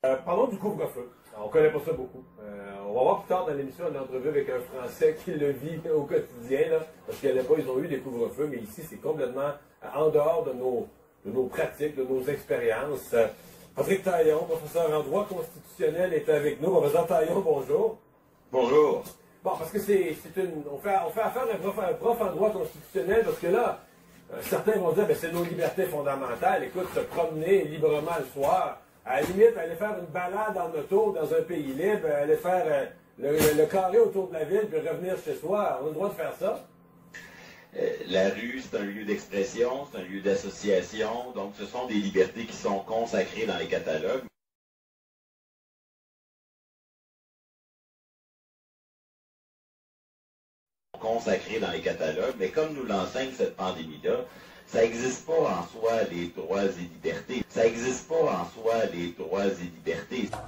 Parlons du couvre-feu. On ne connaît pas ça beaucoup. On va voir plus tard dans l'émission une entrevue avec un Français qui le vit au quotidien, là, parce qu'il n'y en a pas, ils ont eu des couvre-feux, mais ici, c'est complètement en dehors de nos pratiques, de nos expériences. Patrick Taillon, professeur en droit constitutionnel, est avec nous. Professeur Taillon, bonjour. Bonjour. Bon, parce que on fait affaire à un prof en droit constitutionnel, parce que là, certains vont dire, ben, c'est nos libertés fondamentales. Écoute, se promener librement le soir, à la limite, aller faire une balade en auto dans un pays libre, aller faire le carré autour de la ville, puis revenir chez soi. On a le droit de faire ça? La rue, c'est un lieu d'expression, c'est un lieu d'association, donc ce sont des libertés qui sont consacrées dans les catalogues. Mais comme nous l'enseigne cette pandémie-là, ça n'existe pas en soi les droits et libertés.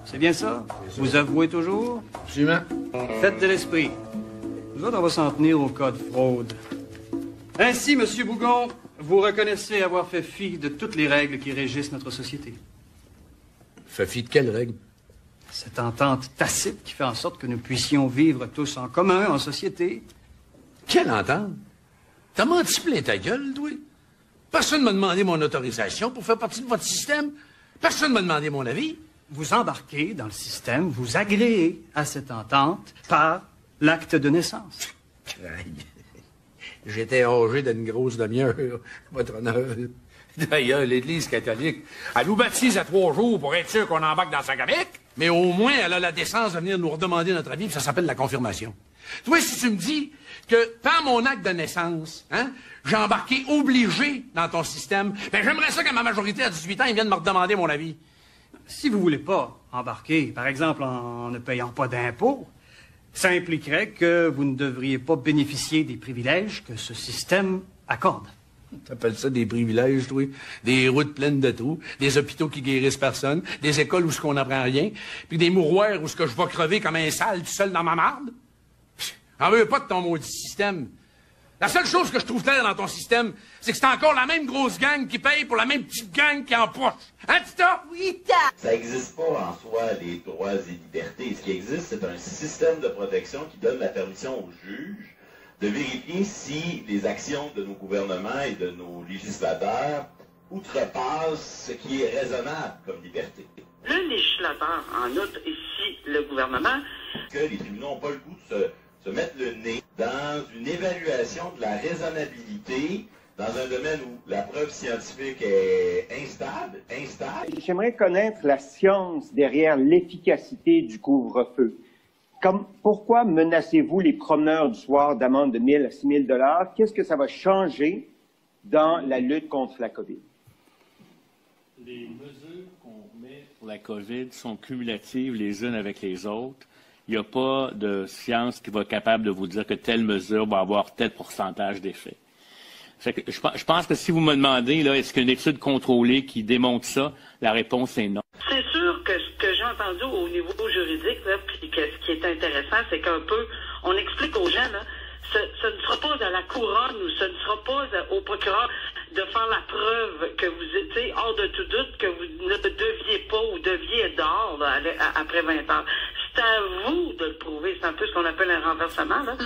C'est bien ça? Vous avouez toujours? Absolument. Faites de l'esprit. Nous autres, on va s'en tenir au cas de fraude. Ainsi, M. Bougon, vous reconnaissez avoir fait fi de toutes les règles qui régissent notre société. Fait fi de quelles règles? Cette entente tacite qui fait en sorte que nous puissions vivre tous en commun, en société. Quelle entente? T'as menti plein ta gueule, toi? Personne ne m'a demandé mon autorisation pour faire partie de votre système. Personne ne m'a demandé mon avis. Vous embarquez dans le système, vous agréez à cette entente par l'acte de naissance. J'étais âgé d'une grosse demi-heure, votre honneur. D'ailleurs, l'Église catholique, elle nous baptise à 3 jours pour être sûr qu'on embarque dans sa gamique. Mais au moins, elle a la décence de venir nous redemander notre avis, puis ça s'appelle la confirmation. Tu vois, si tu me dis que par mon acte de naissance, j'ai embarqué obligé dans ton système, ben j'aimerais ça qu'à ma majorité à 18 ans, ils viennent me redemander mon avis. Si vous voulez pas embarquer, par exemple, en ne payant pas d'impôts, ça impliquerait que vous ne devriez pas bénéficier des privilèges que ce système accorde. T'appelles ça des privilèges, toi? Des routes pleines de trous, des hôpitaux qui guérissent personne, des écoles où ce qu'on n'apprend rien, puis des mouroirs où ce que je vais crever comme un sale tout seul dans ma marde? J'en veux pas de ton maudit système. La seule chose que je trouve claire dans ton système, c'est que c'est encore la même grosse gang qui paye pour la même petite gang qui empoche. Hein, Tita? Oui, ta! Ça n'existe pas en soi les droits et libertés. Ce qui existe, c'est un système de protection qui donne la permission aux juges de vérifier si les actions de nos gouvernements et de nos législateurs outrepassent ce qui est raisonnable comme liberté. Le législateur, en outre, ici, le gouvernement, que les tribunaux n'ont pas le goût de se mettre le nez dans une évaluation de la raisonnabilité dans un domaine où la preuve scientifique est instable. J'aimerais connaître la science derrière l'efficacité du couvre-feu. Pourquoi menacez-vous les promeneurs du soir d'amende de 1 000 à 6 000 $? Qu'est-ce que ça va changer dans la lutte contre la COVID? Les mesures qu'on met pour la COVID sont cumulatives les unes avec les autres. Il n'y a pas de science qui va être capable de vous dire que telle mesure va avoir tel pourcentage d'effet. Je pense que si vous me demandez, là, est-ce qu'il y a une étude contrôlée qui démontre ça, la réponse est non. C'est sûr que ce que j'ai entendu au niveau juridique, là, puis que ce qui est intéressant, c'est qu'un peu, on explique aux gens, là, ce ne sera pas à la couronne ou ce ne sera pas au procureur de faire la preuve que vous étiez hors de tout doute, que vous ne deviez pas ou deviez être dehors là, après 20 heures. C'est à vous de le prouver. C'est un peu ce qu'on appelle un renversement. Là.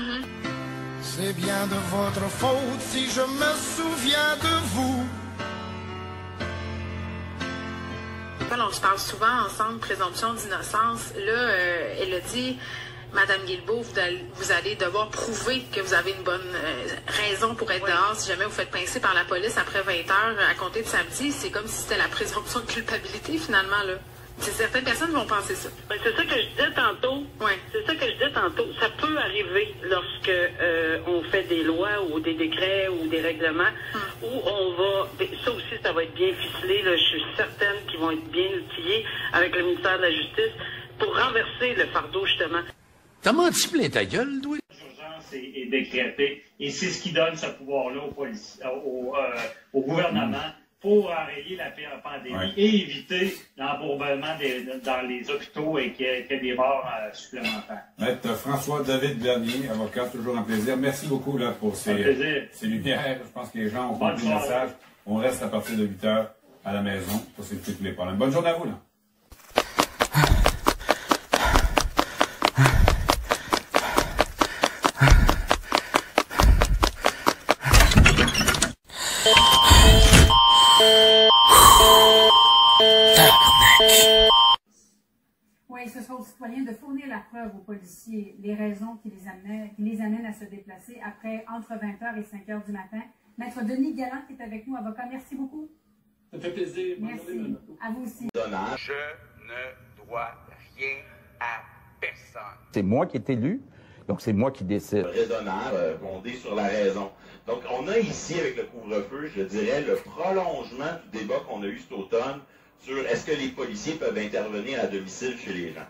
C'est bien de votre faute si je me souviens de vous. On se parle souvent ensemble, présomption d'innocence. Là, elle a dit... Madame Guilbeault, vous allez devoir prouver que vous avez une bonne raison pour être dehors si jamais vous faites pincer par la police après 20 heures à compter de samedi. C'est comme si c'était la présomption de culpabilité, finalement, là. Certaines personnes vont penser ça. Ben, c'est ça que je disais tantôt. Ouais. C'est ça que je disais tantôt. Ça peut arriver lorsque on fait des lois ou des décrets ou des règlements où on va... Ça aussi, ça va être bien ficelé. Là. Je suis certaine qu'ils vont être bien outillés avec le ministère de la Justice pour renverser le fardeau, justement. T'as menti plein ta gueule, toi? L'urgence est décrétée et c'est ce qui donne ce pouvoir-là au gouvernement pour enrayer la pire pandémie et éviter l'embourbement dans les hôpitaux et qu'il y ait des morts supplémentaires. Maître François-David Bernier, avocat, toujours un plaisir. Merci beaucoup là, pour ces lumières. Je pense que les gens ont compris le message. On reste à partir de 8 h à la maison pour s'éviter tous les problèmes. Bonne journée à vous. Là. preuve aux policiers les raisons qui les amènent à se déplacer après entre 20h et 5h du matin. Maître Denis Galland qui est avec nous, avocat, merci beaucoup. Ça fait plaisir. Merci. À vous aussi. Je ne dois rien à personne. C'est moi qui est élu, donc c'est moi qui décide. Raisonnable, fondé sur la raison. Donc, on a ici, avec le couvre-feu, je dirais, le prolongement du débat qu'on a eu cet automne sur est-ce que les policiers peuvent intervenir à domicile chez les gens.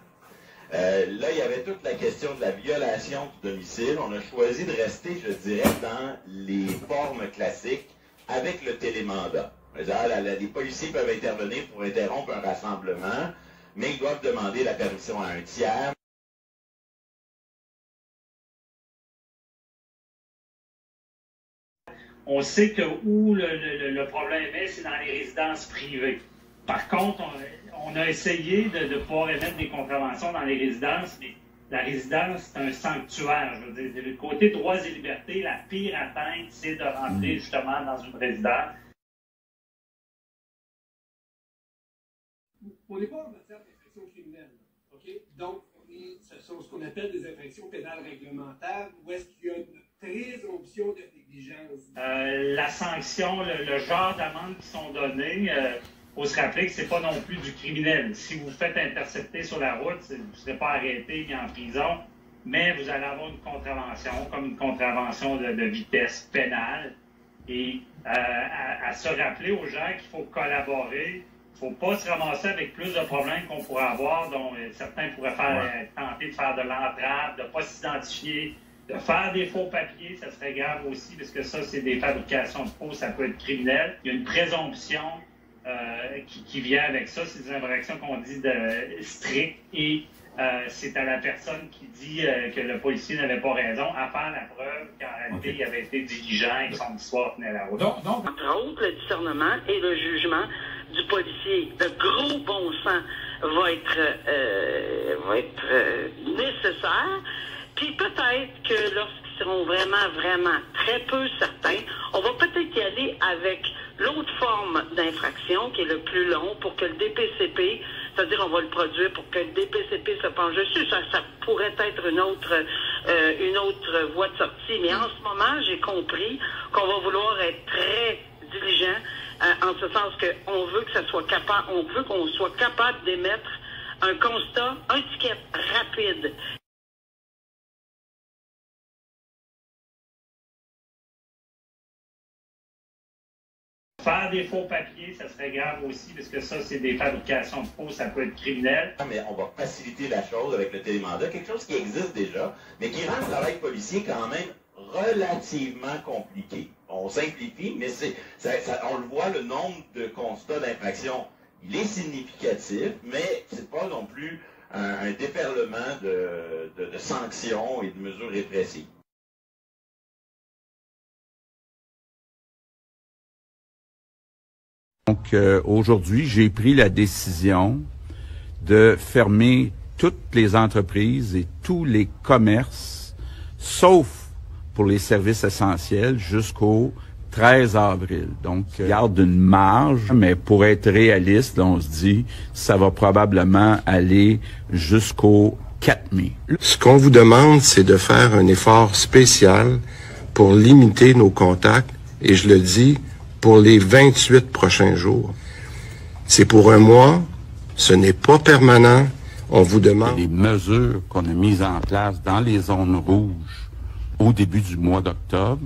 Là, il y avait toute la question de la violation du domicile. On a choisi de rester, je dirais, dans les formes classiques avec le télémandat. Les policiers peuvent intervenir pour interrompre un rassemblement, mais ils doivent demander la permission à un tiers. On sait que où le problème est, c'est dans les résidences privées. Par contre, on a essayé de pouvoir émettre des contraventions dans les résidences, mais la résidence, c'est un sanctuaire. Je veux dire, du côté droits et libertés, la pire atteinte, c'est de rentrer justement dans une résidence. On n'est pas en matière d'infraction criminelle, OK? Donc, ce sont ce qu'on appelle des infractions pénales réglementaires, où est-ce qu'il y a une présomption de négligence? La sanction, le genre d'amendes qui sont données, faut se rappeler que c'est pas non plus du criminel. Si vous faites intercepter sur la route, vous ne serez pas arrêté ni en prison, mais vous allez avoir une contravention, comme une contravention de vitesse pénale. Et à se rappeler aux gens qu'il faut collaborer. Il ne faut pas se ramasser avec plus de problèmes qu'on pourrait avoir, dont certains pourraient tenter de faire de l'entrave, de ne pas s'identifier, de faire des faux papiers, ça serait grave aussi, parce que ça, c'est des fabrications de faux, ça peut être criminel. Il y a une présomption qui vient avec ça, c'est des infractions qu'on dit strictes, et c'est à la personne qui dit que le policier n'avait pas raison à faire la preuve qu'en réalité, il avait été diligent et que son histoire tenait la route. Entre autres, le discernement et le jugement du policier, le gros bon sens va être nécessaire. Puis peut-être que lorsqu'ils seront vraiment très peu certains, on va peut-être y aller avec l'autre forme d'infraction qui est le plus long pour que le DPCP, c'est-à-dire on va le produire pour que le DPCP se penche dessus. Ça pourrait être une autre voie de sortie. Mais en ce moment, j'ai compris qu'on va vouloir être très diligent en ce sens qu'on veut que ça soit capable, on veut qu'on soit capable d'émettre un constat, un ticket rapide. Faire des faux papiers, ça serait grave aussi, parce que ça, c'est des fabrications de faux, ça peut être criminel. Mais on va faciliter la chose avec le télémandat, quelque chose qui existe déjà, mais qui rend le travail policier quand même relativement compliqué. On simplifie, mais on le voit, le nombre de constats d'infraction, il est significatif, mais c'est pas non plus un déferlement de sanctions et de mesures répressives. Donc, aujourd'hui, j'ai pris la décision de fermer toutes les entreprises et tous les commerces, sauf pour les services essentiels, jusqu'au 13 avril. Donc, garde une marge, mais pour être réaliste, là, on se dit, ça va probablement aller jusqu'au 4 mai. Ce qu'on vous demande, c'est de faire un effort spécial pour limiter nos contacts, et je le dis, pour les 28 prochains jours. C'est pour un mois, ce n'est pas permanent, on vous demande... Les mesures qu'on a mises en place dans les zones rouges au début du mois d'octobre,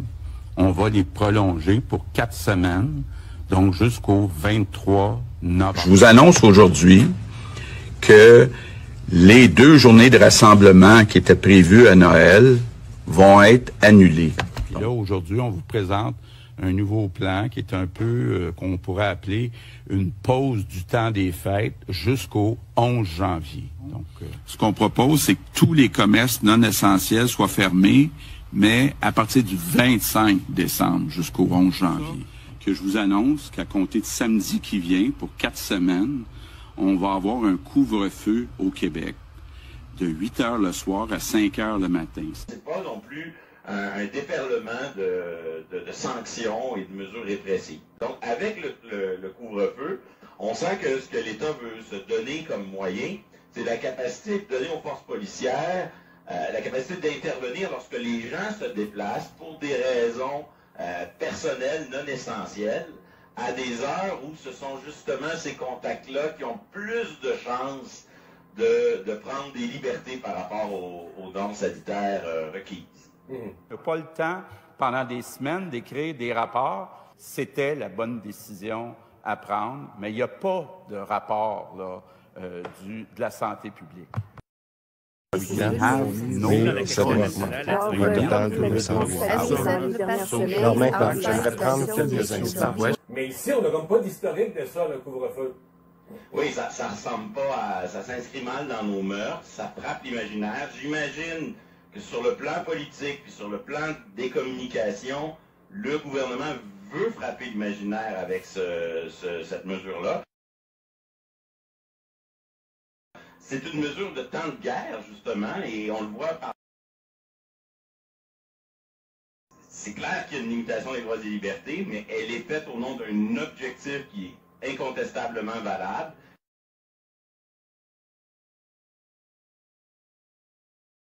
on va les prolonger pour 4 semaines, donc jusqu'au 23 novembre. Je vous annonce aujourd'hui que les 2 journées de rassemblement qui étaient prévues à Noël vont être annulées. Puis là, aujourd'hui, on vous présente un nouveau plan qui est un peu, qu'on pourrait appeler, une pause du temps des fêtes jusqu'au 11 janvier. Donc, ce qu'on propose, c'est que tous les commerces non essentiels soient fermés, mais à partir du 25 décembre jusqu'au 11 janvier. Que je vous annonce qu'à compter de samedi qui vient, pour 4 semaines, on va avoir un couvre-feu au Québec de 8 heures le soir à 5 heures le matin. C'est pas non plus un déferlement de sanctions et de mesures répressives. Donc, avec le couvre-feu, on sent que ce que l'État veut se donner comme moyen, c'est la capacité de donner aux forces policières la capacité d'intervenir lorsque les gens se déplacent pour des raisons personnelles non essentielles, à des heures où ce sont justement ces contacts-là qui ont plus de chances de prendre des libertés par rapport aux normes sanitaires requises. Il n'y a pas le temps, pendant des semaines, d'écrire des rapports. C'était la bonne décision à prendre, mais il n'y a pas de rapport là, de la santé publique. J'aimerais prendre quelques instants. Mais ici, on n'a comme pas d'historique de ça, le couvre-feu. Oui, ça ressemble pas à... Ça s'inscrit mal dans nos mœurs, ça frappe l'imaginaire. J'imagine que sur le plan politique, puis sur le plan des communications, le gouvernement veut frapper l'imaginaire avec cette mesure-là. C'est une mesure de temps de guerre, justement, et on le voit par... C'est clair qu'il y a une limitation des droits et libertés, mais elle est faite au nom d'un objectif qui est incontestablement valable.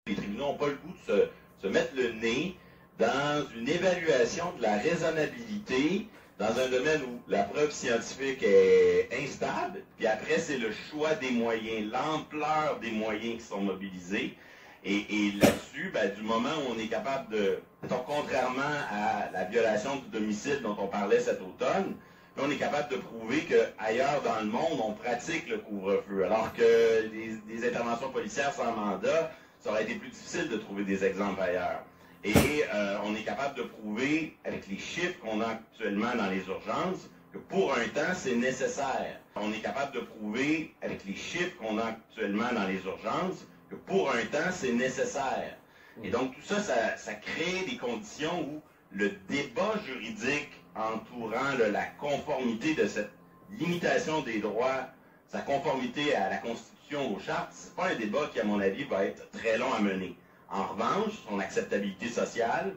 Les tribunaux n'ont pas le goût de se mettre le nez dans une évaluation de la raisonnabilité dans un domaine où la preuve scientifique est instable, puis après c'est le choix des moyens, l'ampleur des moyens qui sont mobilisés. Et là-dessus, ben, du moment où on est capable de... Donc, contrairement à la violation du domicile dont on parlait cet automne, là, on est capable de prouver qu'ailleurs dans le monde, on pratique le couvre-feu. Alors que des interventions policières sans mandat, ça aurait été plus difficile de trouver des exemples ailleurs. Et on est capable de prouver, avec les chiffres qu'on a actuellement dans les urgences, que pour un temps, c'est nécessaire. On est capable de prouver, avec les chiffres qu'on a actuellement dans les urgences, que pour un temps, c'est nécessaire. Et donc, tout ça, ça crée des conditions où le débat juridique entourant la conformité de cette limitation des droits, sa conformité à la Constitution, aux chartes, c'est pas un débat qui, à mon avis, va être très long à mener. En revanche, son acceptabilité sociale,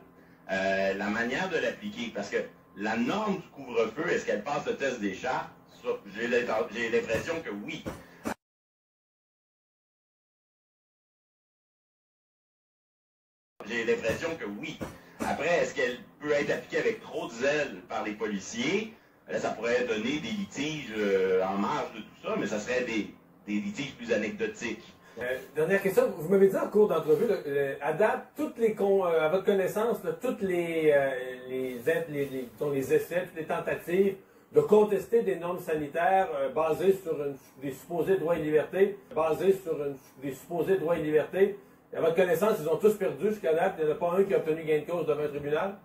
la manière de l'appliquer, parce que la norme du couvre-feu, est-ce qu'elle passe le test des chartes? J'ai l'impression que oui. J'ai l'impression que oui. Après, est-ce qu'elle peut être appliquée avec trop de zèle par les policiers? Là, ça pourrait donner des litiges en marge de tout ça, mais ça serait des litiges plus anecdotiques. Dernière question, vous m'avez dit en cours d'entrevue, à date, à votre connaissance, toutes les essais, toutes les tentatives de contester des normes sanitaires basées sur des supposés droits et libertés, à votre connaissance, ils ont tous perdu jusqu'à date. Il n'y en a pas un qui a obtenu gain de cause devant un tribunal?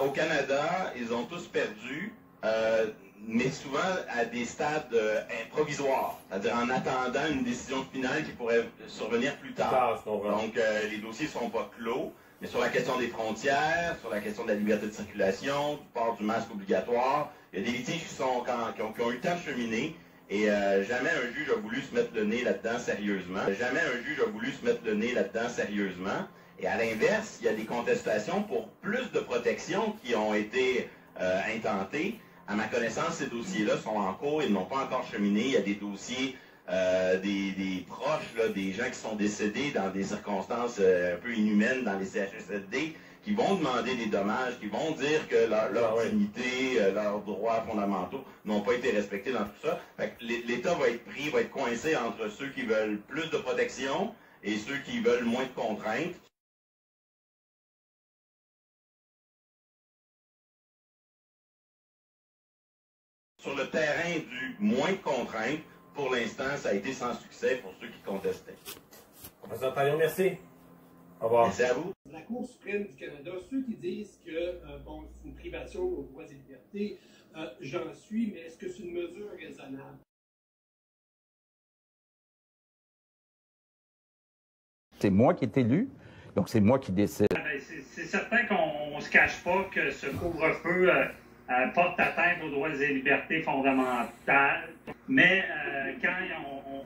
Au Canada, ils ont tous perdu, mais souvent à des stades provisoires, c'est-à-dire en attendant une décision finale qui pourrait survenir plus tard. Donc, les dossiers ne sont pas clos, mais sur la question des frontières, sur la question de la liberté de circulation, du port du masque obligatoire, il y a des litiges qui ont eu le temps de cheminer. Et jamais un juge a voulu se mettre le nez là-dedans sérieusement. Et à l'inverse, il y a des contestations pour plus de protections qui ont été intentées. À ma connaissance, ces dossiers-là sont en cours, ils n'ont pas encore cheminé. Il y a des dossiers des proches, là, des gens qui sont décédés dans des circonstances un peu inhumaines dans les CHSLD, qui vont demander des dommages, qui vont dire que leur dignité, leurs droits fondamentaux n'ont pas été respectés dans tout ça. L'État va être coincé entre ceux qui veulent plus de protection et ceux qui veulent moins de contraintes. Sur le terrain du moins de contraintes, pour l'instant, ça a été sans succès pour ceux qui contestaient. Professeur Taillon, merci. Au revoir. Merci à vous. La Cour suprême du Canada, ceux qui disent que c'est une privation aux droits et libertés, j'en suis, mais est-ce que c'est une mesure raisonnable? C'est moi qui est élu, donc c'est moi qui décide. C'est certain qu'on ne se cache pas que ce couvre-feu porte atteinte aux droits et libertés fondamentales, mais quand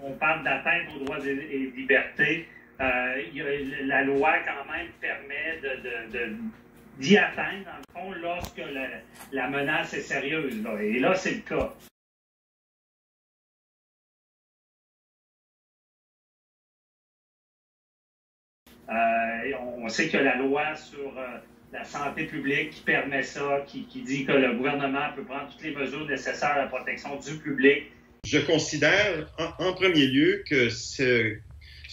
on parle d'atteinte aux droits et libertés, la loi quand même permet d'y atteindre, dans le fond, lorsque la menace est sérieuse. Là. Et là, c'est le cas. On sait que la loi sur la santé publique qui permet ça, qui dit que le gouvernement peut prendre toutes les mesures nécessaires à la protection du public. Je considère en premier lieu que ce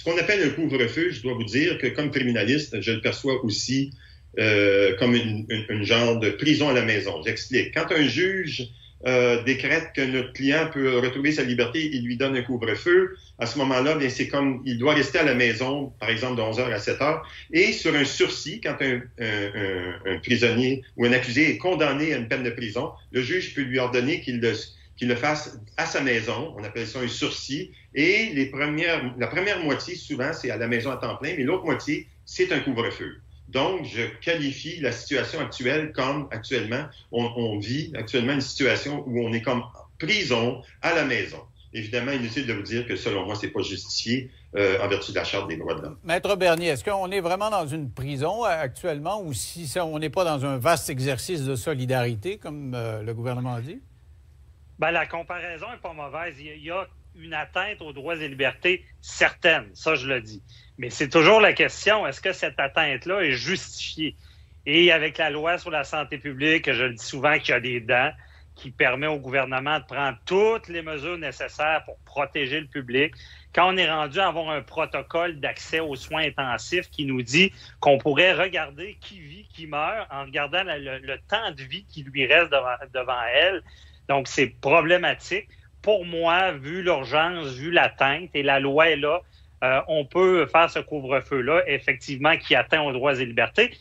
qu'on appelle un couvre-feu, je dois vous dire que comme criminaliste, je le perçois aussi comme une genre de prison à la maison. J'explique. Quand un juge décrète que notre client peut retrouver sa liberté, il lui donne un couvre-feu. À ce moment-là, bien, c'est comme il doit rester à la maison, par exemple, de 11h à 7h. Et sur un sursis, quand un prisonnier ou un accusé est condamné à une peine de prison, le juge peut lui ordonner qu'il le fasse à sa maison. On appelle ça un sursis. Et la première moitié, souvent, c'est à la maison à temps plein, mais l'autre moitié, c'est un couvre-feu. Donc, je qualifie la situation actuelle comme, actuellement, on vit actuellement une situation où on est comme prison à la maison. Évidemment, inutile de vous dire que, selon moi, c'est pas justifié en vertu de la Charte des droits de l'homme. Maître Bernier, est-ce qu'on est vraiment dans une prison actuellement ou si on n'est pas dans un vaste exercice de solidarité, comme le gouvernement a dit? Bien, la comparaison n'est pas mauvaise. Il y a une atteinte aux droits et libertés certaine, ça je le dis. Mais c'est toujours la question, est-ce que cette atteinte-là est justifiée? Et avec la loi sur la santé publique, je le dis souvent qu'il y a des dents, qui permet au gouvernement de prendre toutes les mesures nécessaires pour protéger le public. Quand on est rendu à avoir un protocole d'accès aux soins intensifs qui nous dit qu'on pourrait regarder qui vit, qui meurt, en regardant le temps de vie qui lui reste devant elle. Donc, c'est problématique. Pour moi, vu l'urgence, vu l'atteinte, et la loi est là, on peut faire ce couvre-feu-là, effectivement, qui atteint aux droits et libertés.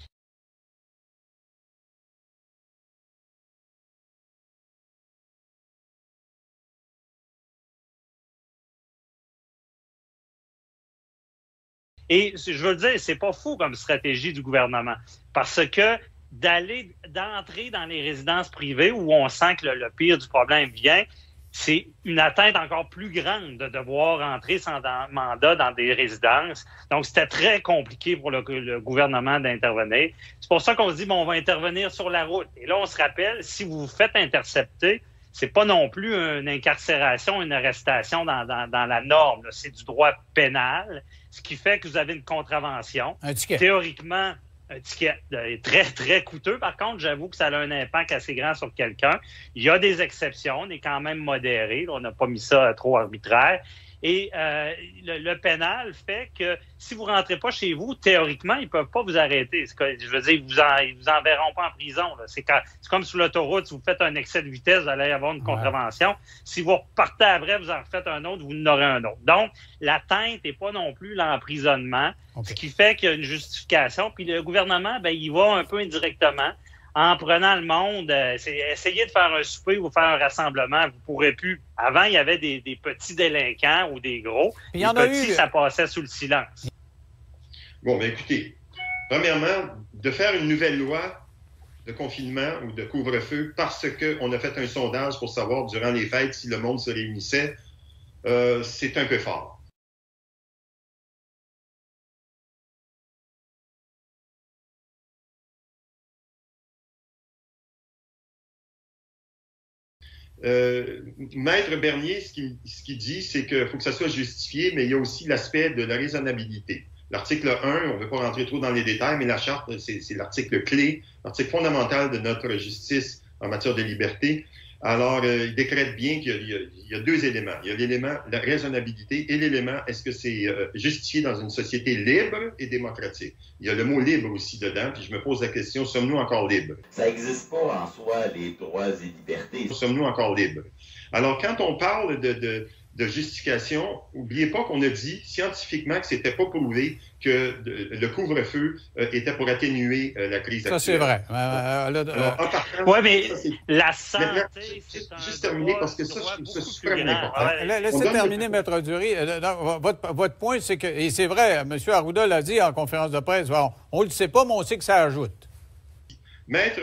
Et je veux dire, c'est pas fou comme stratégie du gouvernement, parce que d'entrer dans les résidences privées où on sent que le pire du problème vient, c'est une atteinte encore plus grande de devoir entrer sans mandat dans des résidences. Donc, c'était très compliqué pour le gouvernement d'intervenir. C'est pour ça qu'on se dit, bon, on va intervenir sur la route. Et là, on se rappelle, si vous vous faites intercepter, c'est pas non plus une incarcération, une arrestation dans la norme. C'est du droit pénal, ce qui fait que vous avez une contravention. Un ticket. Théoriquement, un ticket très, très coûteux. Par contre, j'avoue que ça a un impact assez grand sur quelqu'un. Il y a des exceptions, on est quand même modéré. On n'a pas mis ça trop arbitraire. Et le pénal fait que si vous ne rentrez pas chez vous, théoriquement, ils ne peuvent pas vous arrêter. Je veux dire, ils vous enverront pas en prison. C'est comme sur l'autoroute, si vous faites un excès de vitesse, vous allez avoir une contravention. Si vous repartez après, vous en refaites un autre, vous en aurez un autre. Donc, l'atteinte n'est pas non plus l'emprisonnement, ce qui fait qu'il y a une justification. Puis le gouvernement, il va un peu indirectement. En prenant le monde, c'est essayer de faire un souper ou faire un rassemblement. Vous pourrez plus. Avant, il y avait des petits délinquants ou des gros. Les petits, ça passait sous le silence. Bon, bien écoutez, premièrement, de faire une nouvelle loi de confinement ou de couvre-feu parce qu'on a fait un sondage pour savoir durant les fêtes si le monde se réunissait, c'est un peu fort. Maître Bernier, ce qu'il dit, c'est qu'il faut que ça soit justifié, mais il y a aussi l'aspect de la raisonnabilité. L'article 1, on ne veut pas rentrer trop dans les détails, mais la charte, c'est l'article clé, l'article fondamental de notre justice en matière de liberté. Alors, il décrète bien qu'il y a deux éléments. Il y a l'élément, la raisonnabilité, et l'élément, est-ce que c'est justifié dans une société libre et démocratique? Il y a le mot libre aussi dedans, puis je me pose la question, sommes-nous encore libres? Ça n'existe pas en soi, les droits et libertés. Sommes-nous encore libres? Alors, quand on parle de justification, n'oubliez pas qu'on a dit scientifiquement que c'était pas prouvé que le couvre-feu était pour atténuer la crise actuelle. Ça, c'est vrai. Oui, mais la santé, c'est juste terminer, parce que ça, je trouve ça super important. Laissez terminer, Maître Dury. Votre point, c'est que, et c'est vrai, M. Arruda l'a dit en conférence de presse, on ne le sait pas, mais on sait que ça ajoute. Maître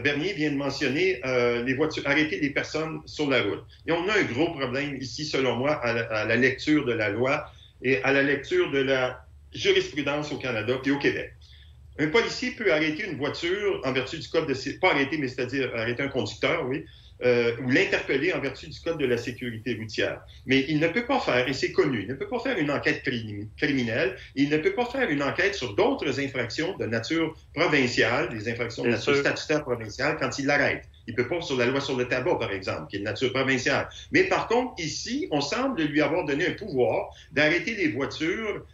Bernier vient de mentionner les voitures, arrêter les personnes sur la route. Et on a un gros problème ici, selon moi, à la lecture de la loi et à la lecture de la jurisprudence au Canada et au Québec. Un policier peut arrêter une voiture en vertu du code de... Pas arrêter, mais c'est-à-dire arrêter un conducteur, oui, ou l'interpeller en vertu du code de la sécurité routière. Mais il ne peut pas faire, et c'est connu, il ne peut pas faire une enquête criminelle, il ne peut pas faire une enquête sur d'autres infractions de nature provinciale, des infractions de nature statutaire provinciale, quand il l'arrête. Il ne peut pas sur la loi sur le tabac, par exemple, qui est de nature provinciale. Mais par contre, ici, on semble lui avoir donné un pouvoir d'arrêter les voitures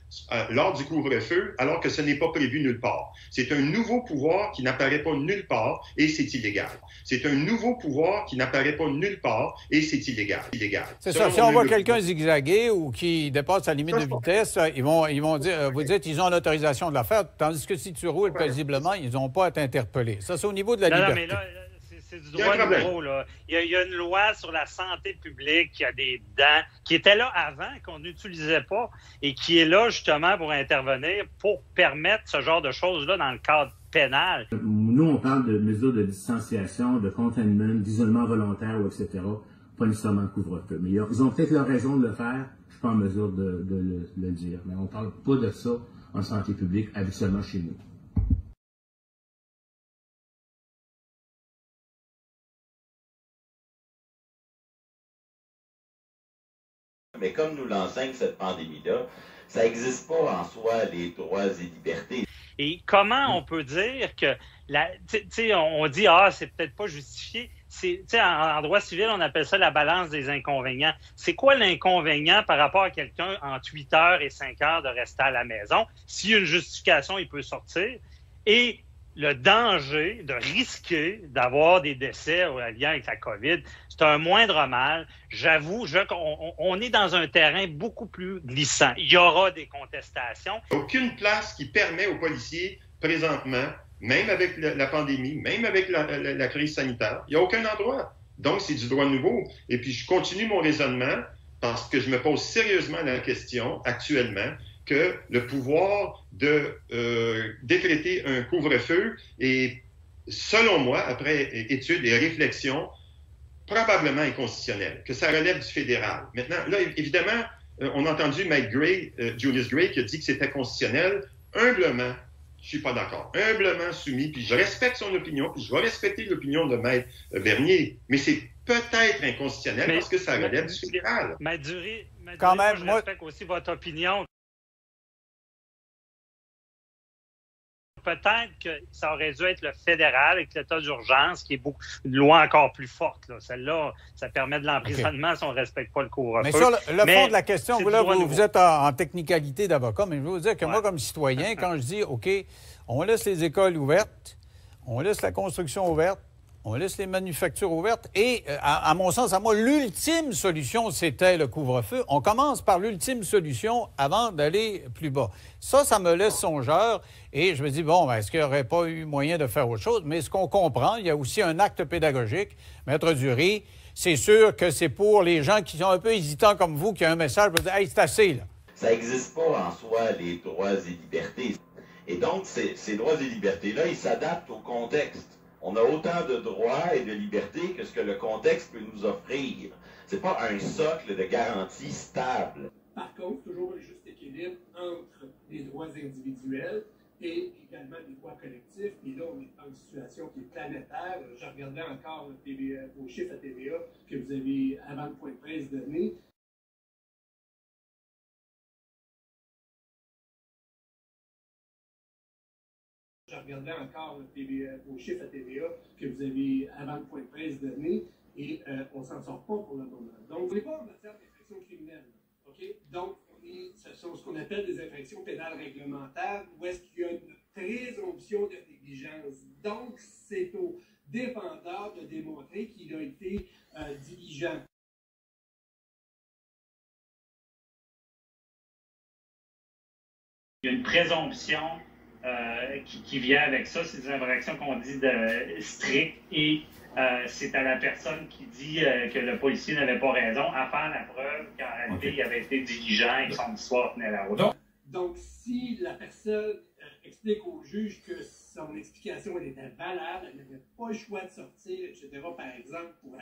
lors du couvre-feu, alors que ce n'est pas prévu nulle part. C'est un nouveau pouvoir qui n'apparaît pas nulle part et c'est illégal. C'est un nouveau pouvoir qui n'apparaît pas nulle part et c'est illégal. C'est ça. Si on voit quelqu'un zigzaguer ou qui dépasse sa limite de vitesse, ils vont dire, vous dites, ils ont l'autorisation de la faire, tandis que si tu roules paisiblement, ils n'ont pas à t'interpeller. Ça, c'est au niveau de la liberté. Non, mais là, c'est du droit nouveau, là. Il y a une loi sur la santé publique qui a des dents, qui était là avant, qu'on n'utilisait pas, et qui est là justement pour intervenir, pour permettre ce genre de choses-là dans le cadre pénal. Nous, on parle de mesures de distanciation, de confinement, d'isolement volontaire, ou etc., pas nécessairement de couvre-feu. Mais ils ont peut-être leur raison de le faire, je suis pas en mesure de le dire. Mais on parle pas de ça en santé publique, habituellement chez nous. Mais comme nous l'enseigne cette pandémie-là, ça n'existe pas en soi, les droits et libertés. Et comment on peut dire que, on dit, c'est peut-être pas justifié. En droit civil, on appelle ça la balance des inconvénients. C'est quoi l'inconvénient par rapport à quelqu'un entre 8 heures et 5 heures de rester à la maison? S'il y a une justification, il peut sortir. Et le danger de risquer d'avoir des décès en lien avec la COVID, c'est un moindre mal. J'avoue, on est dans un terrain beaucoup plus glissant. Il y aura des contestations. Aucune place qui permet aux policiers, présentement, même avec la pandémie, même avec la crise sanitaire, il n'y a aucun endroit. Donc, c'est du droit nouveau. Et puis, je continue mon raisonnement parce que je me pose sérieusement la question, actuellement, que le pouvoir de décréter un couvre-feu est, selon moi, après études et réflexions, probablement inconstitutionnel, que ça relève du fédéral. Maintenant, là, évidemment, on a entendu Mike Gray, Julius Gray, qui a dit que c'était constitutionnel. Humblement, je suis pas d'accord. Humblement soumis, puis je respecte son opinion, puis je vais respecter l'opinion de Maître Bernier, mais c'est peut-être inconstitutionnel parce que ça relève du fédéral. Maître Dury, je respecte aussi votre opinion. Peut-être que ça aurait dû être le fédéral avec l'état d'urgence, qui est une loi encore plus forte. Là. Celle-là, ça permet de l'emprisonnement si on ne respecte pas le couvre-feu. Mais sur le fond de la question, vous êtes en technicalité d'avocat, mais je veux vous dire que moi, comme citoyen, quand je dis, OK, on laisse les écoles ouvertes, on laisse la construction ouverte, on laisse les manufactures ouvertes et, à mon sens, à moi, l'ultime solution, c'était le couvre-feu. On commence par l'ultime solution avant d'aller plus bas. Ça me laisse songeur et je me dis, bon, est-ce qu'il n'y aurait pas eu moyen de faire autre chose? Mais ce qu'on comprend, il y a aussi un acte pédagogique. Maître Dury, c'est sûr que c'est pour les gens qui sont un peu hésitants comme vous, qui ont un message pour dire, hey, c'est assez, là. Ça n'existe pas en soi, les droits et libertés. Et donc, ces droits et libertés-là, ils s'adaptent au contexte. On a autant de droits et de libertés que ce que le contexte peut nous offrir. C'est pas un socle de garantie stable. Par contre, toujours un juste équilibre entre les droits individuels et également les droits collectifs. Et là, on est dans une situation qui est planétaire. Je regardais encore vos chiffres à TVA que vous avez, avant le point de presse, donné. Je regardais encore vos chiffres à TVA que vous avez, avant le point de presse, donné, et on ne s'en sort pas pour le moment. Donc, on n'est pas en matière d'infraction criminelle. OK? Donc, ce sont ce qu'on appelle des infractions pénales réglementaires, où est-ce qu'il y a une présomption de négligence. Donc, c'est au défendeur de démontrer qu'il a été diligent. Il y a une présomption qui vient avec ça, c'est des infractions qu'on dit strictes et c'est à la personne qui dit que le policier n'avait pas raison à faire la preuve qu'en réalité il avait été diligent et que son histoire tenait la route. Donc, si la personne explique au juge que son explication elle était valable, elle n'avait pas le choix de sortir, etc., par exemple, pour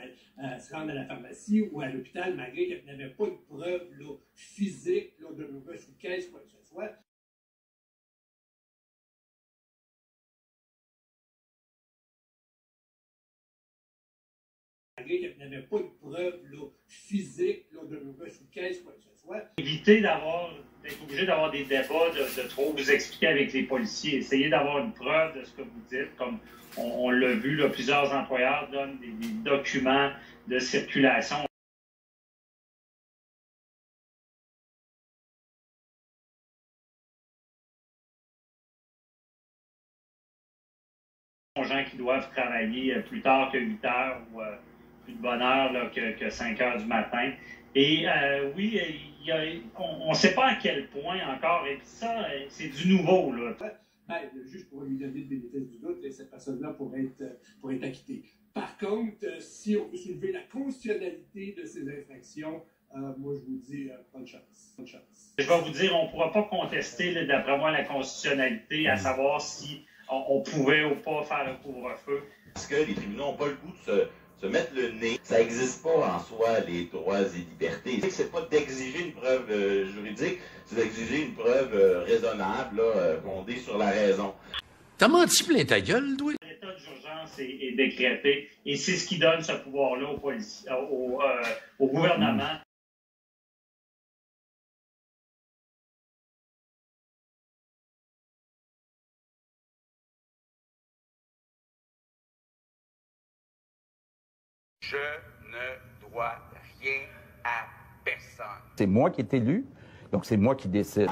se rendre à la pharmacie ou à l'hôpital, malgré qu'elle n'avait pas de preuve là, physique là, de refus de caisse, quoi que ce soit, Malgré qu'il n'y avait pas de preuve là, physique là, de reçu de caisse, quoi que ce soit. Éviter d'être obligé d'avoir des débats, de trop vous expliquer avec les policiers. Essayez d'avoir une preuve de ce que vous dites, comme on l'a vu, là, plusieurs employeurs donnent des documents de circulation. Gens qui doivent travailler plus tard que 8 heures ou plus de bonne heure là, que 5 heures du matin. Et oui, on ne sait pas à quel point encore, et puis ça, c'est du nouveau. Là. Ben, le juge pourrait lui donner le bénéfice du doute et cette personne-là pourrait être acquittée. Par contre, si on veut soulever la constitutionnalité de ces infractions, moi, je vous dis, bonne chance. Bonne chance. Je vais vous dire, on ne pourra pas contester, d'après moi, la constitutionnalité, à savoir si on pouvait ou pas faire le couvre-feu. Parce que les tribunaux n'ont pas le goût de se mettre le nez. Ça n'existe pas en soi, les droits et libertés. C'est pas d'exiger une preuve juridique, c'est d'exiger une preuve raisonnable, fondée sur la raison. T'as menti plein ta gueule, toi? L'état d'urgence est décrété et c'est ce qui donne ce pouvoir-là au gouvernement. Je ne dois rien à personne. C'est moi qui est élu, donc c'est moi qui décide.